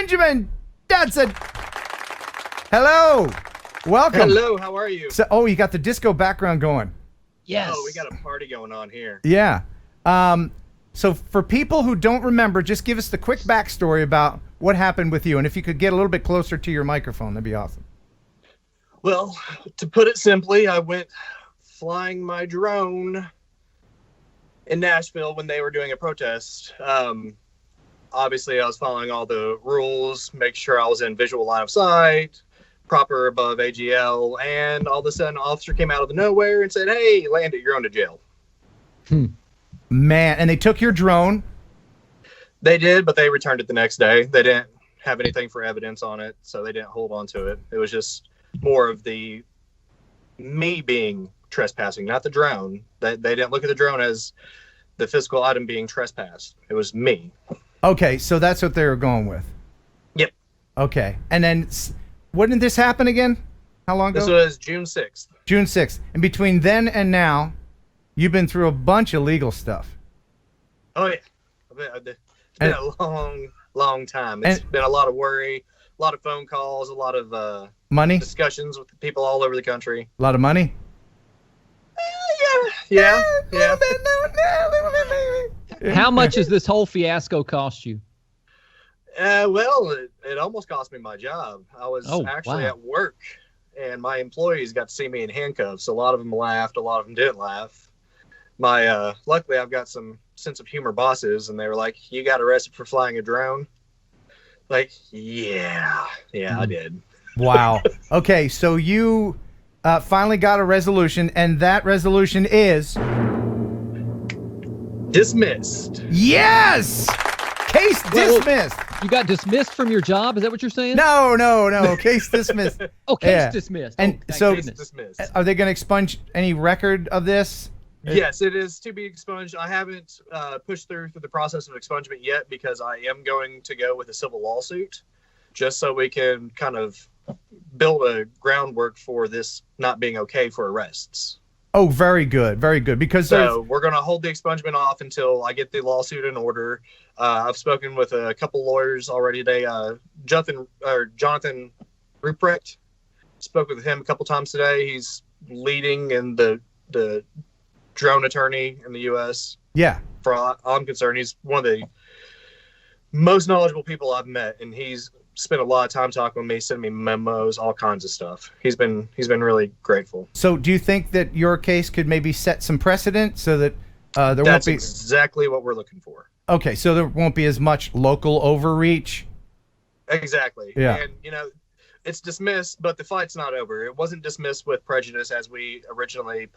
Benjamin Dodson. Hello. Welcome. Hello, how are you? So, you got the disco background going. Yes. Oh, we got a party going on here. Yeah. So for people who don't remember, just give us the quick backstory about what happened with you. And if you could get a little bit closer to your microphone, that'd be awesome. Well, to put it simply, I went flying my drone in Nashville when they were doing a protest. Obviously, I was following all the rules, make sure I was in visual line of sight, proper above AGL, and all of a sudden, an officer came out of nowhere and said, "Hey, land it, you're on to jail." Man, and they took your drone. They did, but they returned it the next day. They didn't have anything for evidence on it, so they didn't hold on to it. It was just more of me being trespassing, not the drone. They didn't look at the drone as the physical item being trespassed. It was me. Okay, so that's what they were going with. Yep. Okay, and then when did this happen again? How long ago? This was June 6th. June 6th. And between then and now, you've been through a bunch of legal stuff. Oh, yeah. It's been a long time. It's been a lot of worry, a lot of phone calls, a lot of money discussions with people all over the country. A lot of money? Yeah. How much has this whole fiasco cost you? Well, it almost cost me my job. I was actually at work, and my employees got to see me in handcuffs. A lot of them laughed. A lot of them didn't laugh. Luckily, I've got some sense of humor bosses, and they were like, "You got arrested for flying a drone?" Like, yeah, I did. Wow. Okay, so you finally got a resolution, and that resolution is dismissed. Yes! Case dismissed. You got dismissed from your job? Is that what you're saying? No. Case dismissed. Case dismissed. And Dismissed. Are they going to expunge any record of this? Yes, it is to be expunged. I haven't pushed through the process of expungement yet because I am going to go with a civil lawsuit just so we can kind of build a groundwork for this not being okay for arrests. Oh, very good. Because so we're going to hold the expungement off until I get the lawsuit in order. I've spoken with a couple lawyers already today. Jonathan Ruprecht, spoke with him a couple times today. He's leading in the drone attorney in the U.S. Yeah. For all I'm concerned, he's one of the most knowledgeable people I've met, and he's spent a lot of time talking with me, sending me memos, all kinds of stuff. He's been really grateful. So do you think that your case could maybe set some precedent so that there won't be... That's exactly what we're looking for. Okay, so there won't be as much local overreach? Exactly. Yeah. And, it's dismissed, but the fight's not over. It wasn't dismissed with prejudice as we originally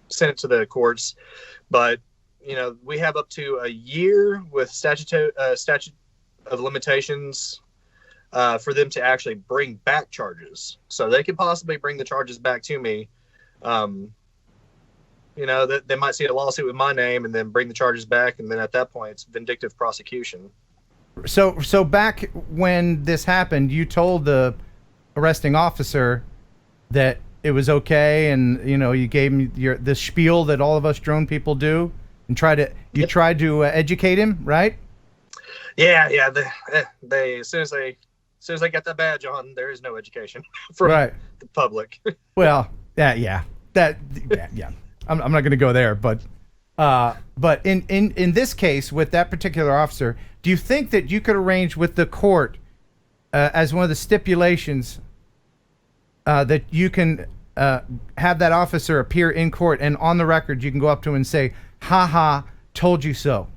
sent it to the courts. But, we have up to a year with statute of limitations for them to actually bring back charges. So they could possibly bring the charges back to me. They might see a lawsuit with my name and then bring the charges back. And then at that point, it's vindictive prosecution. So back when this happened, you told the arresting officer that it was okay, and you gave him the spiel that all of us drone people do, and tried to educate him, right? Yeah. They as soon as they got that badge on, there is no education for the public. Well, yeah. I'm not going to go there, but in this case with that particular officer, do you think that you could arrange with the court as one of the stipulations that you can have that officer appear in court, and on the record you can go up to him and say, "Ha ha, told you so"?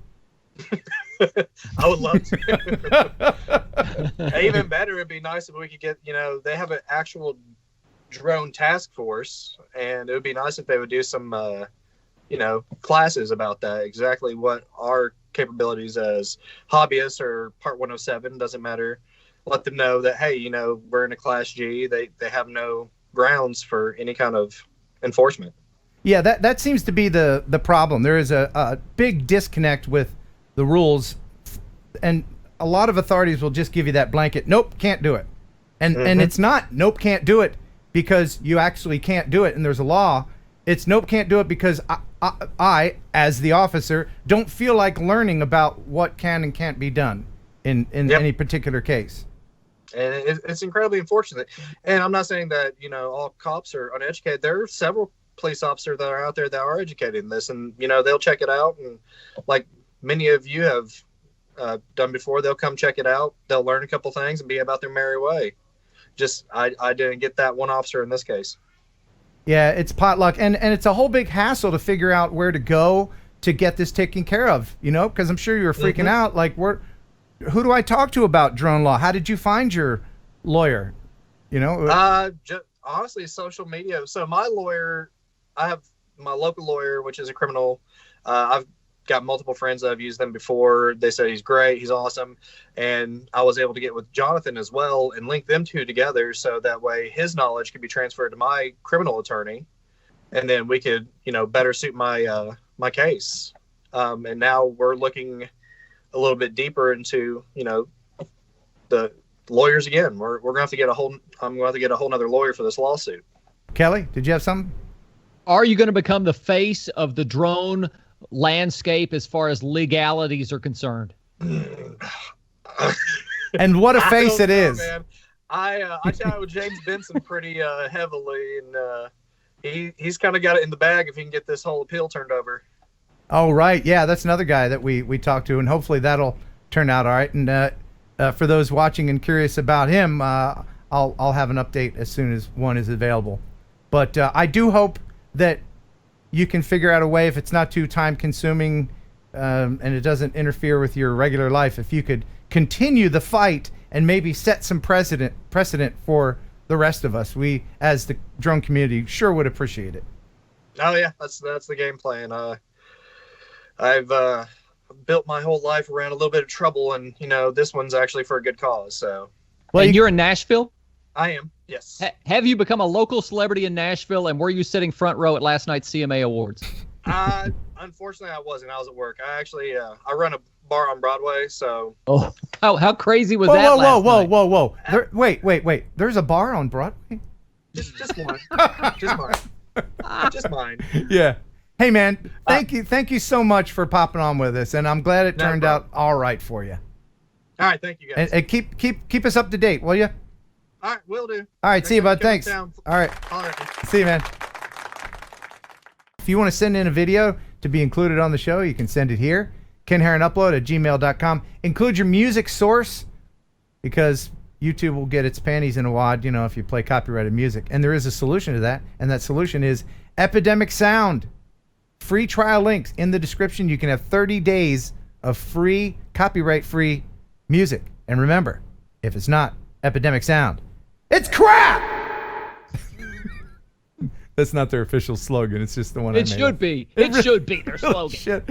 I would love to. Even better, it'd be nice if we could get, they have an actual drone task force, and it would be nice if they would do some, classes about that, exactly what our capabilities as hobbyists or Part 107, doesn't matter. Let them know that, hey, we're in a Class G. They have no grounds for any kind of enforcement. Yeah, that seems to be the problem. There is a big disconnect with the rules, and a lot of authorities will just give you that blanket, nope, can't do it. And it's not, nope, can't do it because you actually can't do it and there's a law. It's nope, can't do it because I, as the officer, don't feel like learning about what can and can't be done. in any particular case. And it's incredibly unfortunate. And I'm not saying that, all cops are uneducated. There are several police officers that are out there that are educated in this, and, they'll check it out. And like many of you have done before, they'll come check it out. They'll learn a couple things and be about their merry way. Just, I didn't get that one officer in this case. Yeah, it's potluck. And it's a whole big hassle to figure out where to go to get this taken care of, because I'm sure you were freaking out. Like, who do I talk to about drone law? How did you find your lawyer? Honestly, social media. So my lawyer, I have my local lawyer, which is a criminal. I've got multiple friends that have used them before. They said he's great, he's awesome, and I was able to get with Jonathan as well and link them two together, so that way his knowledge could be transferred to my criminal attorney, and then we could, better suit my my case. And now we're looking a little bit deeper into, the lawyers again. We're gonna have to get I'm going to have to get a whole nother lawyer for this lawsuit. Kelly, did you have something? Are you going to become the face of the drone landscape as far as legalities are concerned? And what a face it is. Man. I chatted with James Benson pretty heavily, and he's kind of got it in the bag if he can get this whole appeal turned over. Oh, right. Yeah, that's another guy that we talked to, and hopefully that'll turn out all right. And for those watching and curious about him, I'll have an update as soon as one is available. But I do hope that you can figure out a way, if it's not too time-consuming and it doesn't interfere with your regular life, if you could continue the fight and maybe set some precedent for the rest of us. We, as the drone community, sure would appreciate it. Oh, yeah, that's the game plan. I've built my whole life around a little bit of trouble, and this one's actually for a good cause. So, well, you're in Nashville? I am, yes. Have you become a local celebrity in Nashville, and were you sitting front row at last night's CMA Awards? Unfortunately, I wasn't. I was at work. I actually I run a bar on Broadway, so. Oh, how crazy was that? Whoa! Wait! There's a bar on Broadway? Just one. Just mine. Yeah. Hey, man, thank you so much for popping on with us, and I'm glad it turned out all right for you. All right, thank you guys. And keep us up to date, will you? All right, will do. All right, see you, bud. Thanks. All right. See you, man. If you want to send in a video to be included on the show, you can send it here. KenHeronUpload@gmail.com. Include your music source, because YouTube will get its panties in a wad, if you play copyrighted music. And there is a solution to that, and that solution is Epidemic Sound. Free trial links in the description. You can have 30 days of free, copyright-free music. And remember, if it's not Epidemic Sound, it's crap! That's not their official slogan. It's just the one I made. It should be. It should be their slogan. Shit.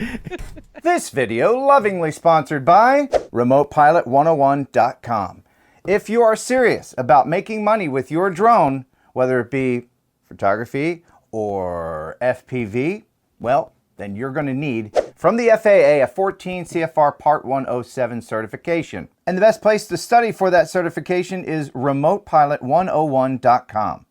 This video lovingly sponsored by RemotePilot101.com. If you are serious about making money with your drone, whether it be photography or FPV, well, then you're going to need, from the FAA, a 14 CFR Part 107 certification. And the best place to study for that certification is RemotePilot101.com.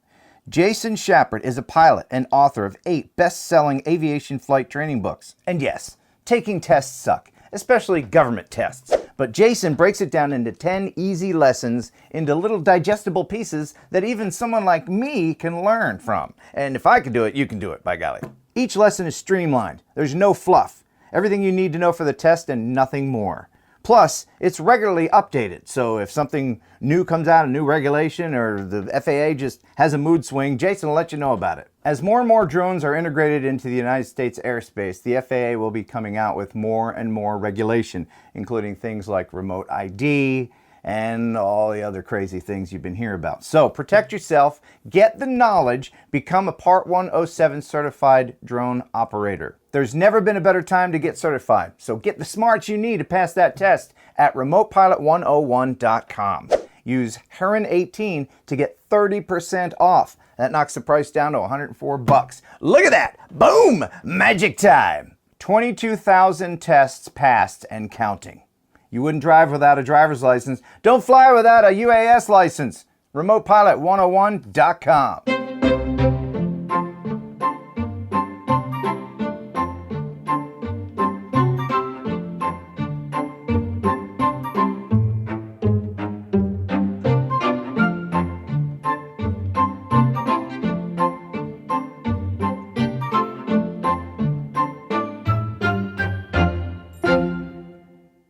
Jason Shepard is a pilot and author of 8 best-selling aviation flight training books. And yes, taking tests suck, especially government tests. But Jason breaks it down into 10 easy lessons into little digestible pieces that even someone like me can learn from. And if I can do it, you can do it, by golly. Each lesson is streamlined. There's no fluff. Everything you need to know for the test and nothing more. Plus, it's regularly updated, so if something new comes out, a new regulation, or the FAA just has a mood swing, Jason will let you know about it. As more and more drones are integrated into the United States airspace, the FAA will be coming out with more and more regulation, including things like remote ID and all the other crazy things you've been hearing about. So protect yourself, get the knowledge, become a Part 107 certified drone operator. There's never been a better time to get certified, so get the smarts you need to pass that test at RemotePilot101.com. Use Heron18 to get 30% off. That knocks the price down to $104. Look at that! Boom! Magic time! 22,000 tests passed and counting. You wouldn't drive without a driver's license. Don't fly without a UAS license. RemotePilot101.com.